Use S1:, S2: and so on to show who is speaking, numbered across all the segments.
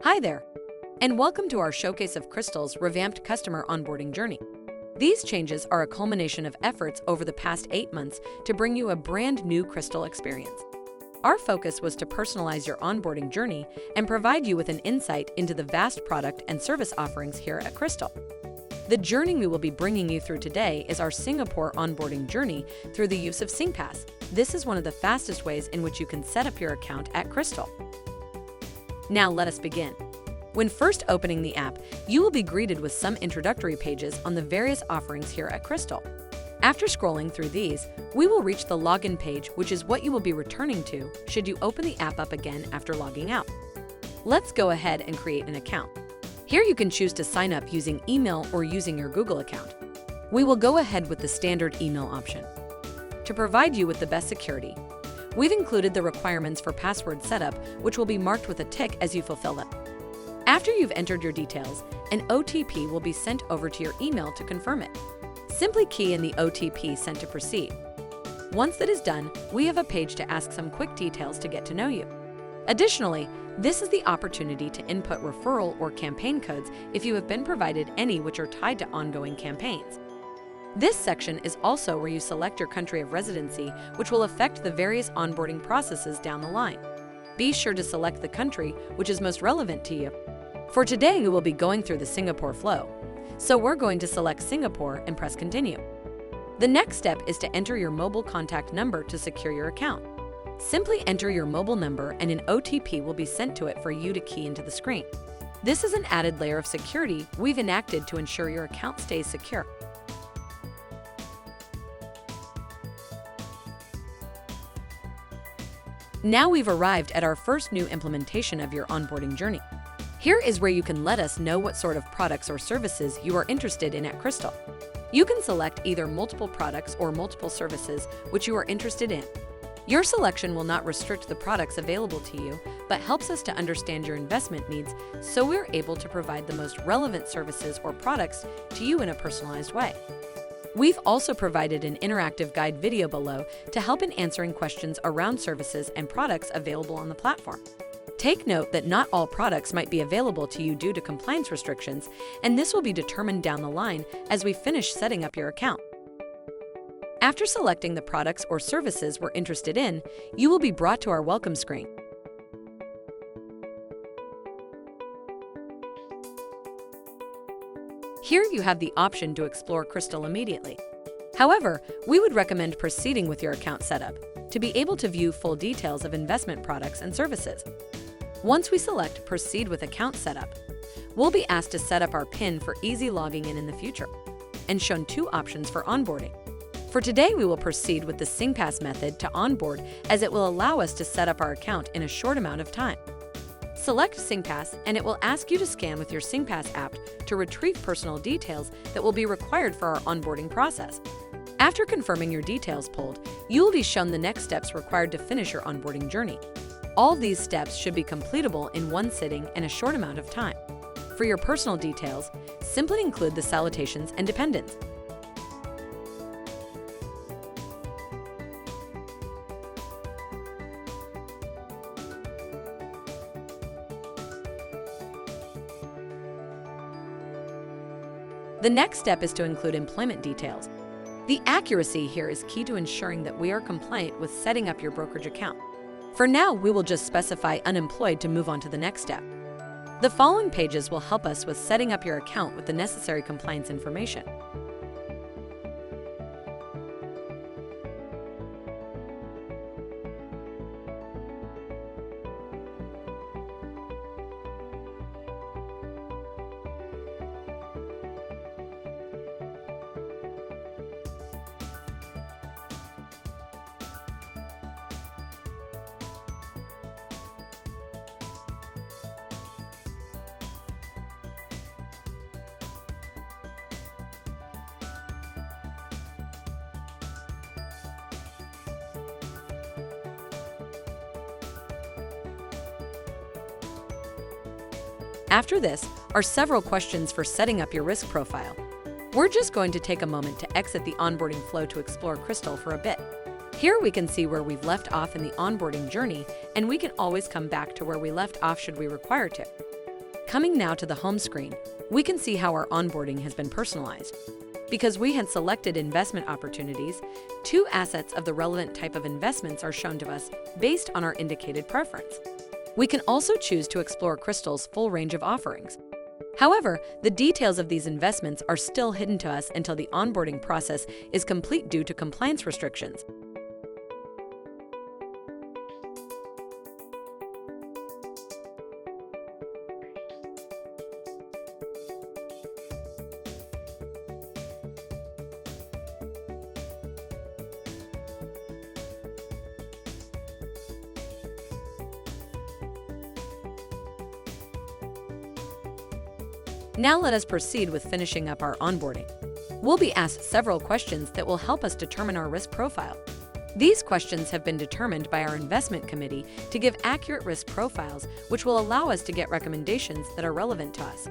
S1: Hi there, and welcome to our showcase of Crystal's revamped customer onboarding journey. These changes are a culmination of efforts over the past 8 months to bring you a brand new Crystal experience. Our focus was to personalize your onboarding journey and provide you with an insight into the vast product and service offerings here at Crystal. The journey we will be bringing you through today is our Singapore onboarding journey through the use of SingPass. This is one of the fastest ways in which you can set up your account at Crystal. Now let us begin. When first opening the app, you will be greeted with some introductory pages on the various offerings here at Crystal. After scrolling through these, we will reach the login page, which is what you will be returning to should you open the app up again after logging out. Let's go ahead and create an account. Here you can choose to sign up using email or using your Google account. We will go ahead with the standard email option. To provide you with the best security, we've included the requirements for password setup, which will be marked with a tick as you fulfill them. After you've entered your details, an OTP will be sent over to your email to confirm it. Simply key in the OTP sent to proceed. Once that is done, we have a page to ask some quick details to get to know you. Additionally, this is the opportunity to input referral or campaign codes if you have been provided any which are tied to ongoing campaigns. This section is also where you select your country of residency, which will affect the various onboarding processes down the line. Be sure to select the country which is most relevant to you. For today, we will be going through the Singapore flow, so we're going to select Singapore and press continue. The next step is to enter your mobile contact number to secure your account. Simply enter your mobile number and an OTP will be sent to it for you to key into the screen. This is an added layer of security we've enacted to ensure your account stays secure. Now we've arrived at our first new implementation of your onboarding journey. Here is where you can let us know what sort of products or services you are interested in at Crystal. You can select either multiple products or multiple services which you are interested in. Your selection will not restrict the products available to you, but helps us to understand your investment needs so we're able to provide the most relevant services or products to you in a personalized way. We've also provided an interactive guide video below to help in answering questions around services and products available on the platform. Take note that not all products might be available to you due to compliance restrictions, and this will be determined down the line as we finish setting up your account. After selecting the products or services we're interested in, you will be brought to our welcome screen. Here you have the option to explore Crystal immediately. However, we would recommend proceeding with your account setup to be able to view full details of investment products and services. Once we select Proceed with Account Setup, we'll be asked to set up our PIN for easy logging in the future, and shown 2 options for onboarding. For today, we will proceed with the SingPass method to onboard as it will allow us to set up our account in a short amount of time. Select SingPass and it will ask you to scan with your SingPass app to retrieve personal details that will be required for our onboarding process. After confirming your details pulled, you will be shown the next steps required to finish your onboarding journey. All these steps should be completable in one sitting in a short amount of time. For your personal details, simply include the salutations and dependents. The next step is to include employment details. The accuracy here is key to ensuring that we are compliant with setting up your brokerage account. For now, we will just specify unemployed to move on to the next step. The following pages will help us with setting up your account with the necessary compliance information. After this are several questions for setting up your risk profile. We're just going to take a moment to exit the onboarding flow to explore Crystal for a bit. Here we can see where we've left off in the onboarding journey, and we can always come back to where we left off should we require to. Coming now to the home screen, we can see how our onboarding has been personalized. Because we had selected investment opportunities, 2 assets of the relevant type of investments are shown to us based on our indicated preference. We can also choose to explore Crystal's full range of offerings. However, the details of these investments are still hidden to us until the onboarding process is complete due to compliance restrictions. Now let us proceed with finishing up our onboarding. We'll be asked several questions that will help us determine our risk profile. These questions have been determined by our investment committee to give accurate risk profiles, which will allow us to get recommendations that are relevant to us.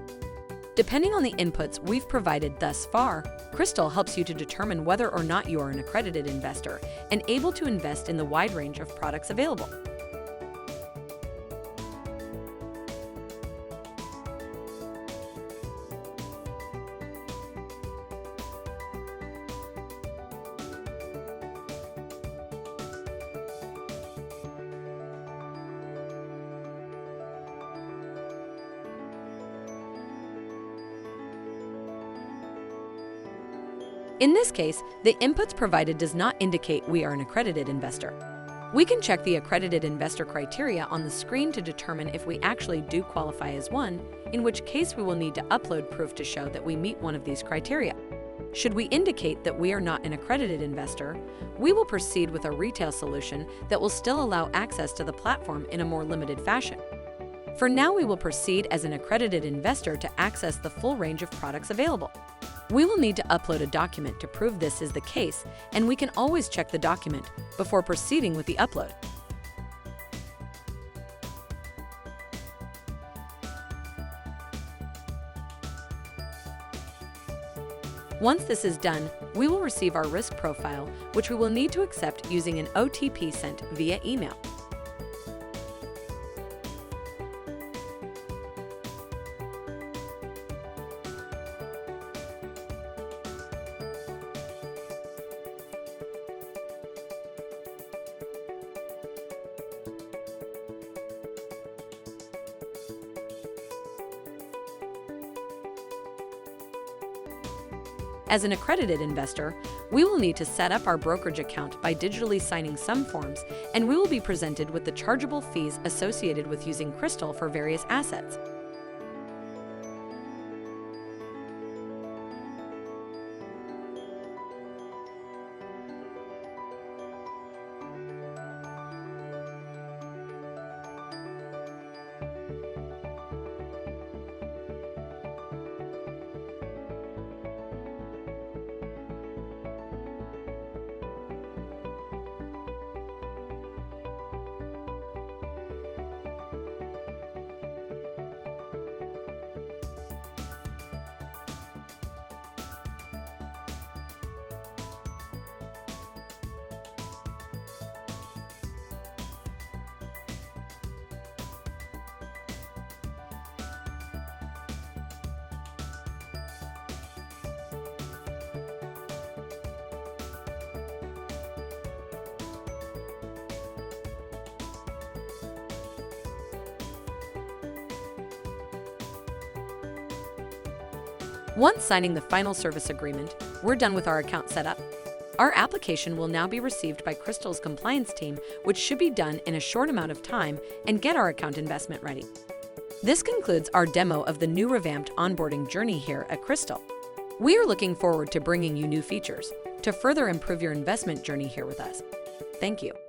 S1: Depending on the inputs we've provided thus far, Crystal helps you to determine whether or not you are an accredited investor and able to invest in the wide range of products available. In this case, the inputs provided does not indicate we are an accredited investor. We can check the accredited investor criteria on the screen to determine if we actually do qualify as one, in which case we will need to upload proof to show that we meet one of these criteria. Should we indicate that we are not an accredited investor, we will proceed with a retail solution that will still allow access to the platform in a more limited fashion. For now, we will proceed as an accredited investor to access the full range of products available. We will need to upload a document to prove this is the case, and we can always check the document before proceeding with the upload. Once this is done, we will receive our risk profile, which we will need to accept using an OTP sent via email. As an accredited investor, we will need to set up our brokerage account by digitally signing some forms, and we will be presented with the chargeable fees associated with using Crystal for various assets. Once signing the final service agreement, we're done with our account setup. Our application will now be received by Crystal's compliance team, which should be done in a short amount of time and get our account investment ready. This concludes our demo of the new revamped onboarding journey here at Crystal. We are looking forward to bringing you new features to further improve your investment journey here with us. Thank you.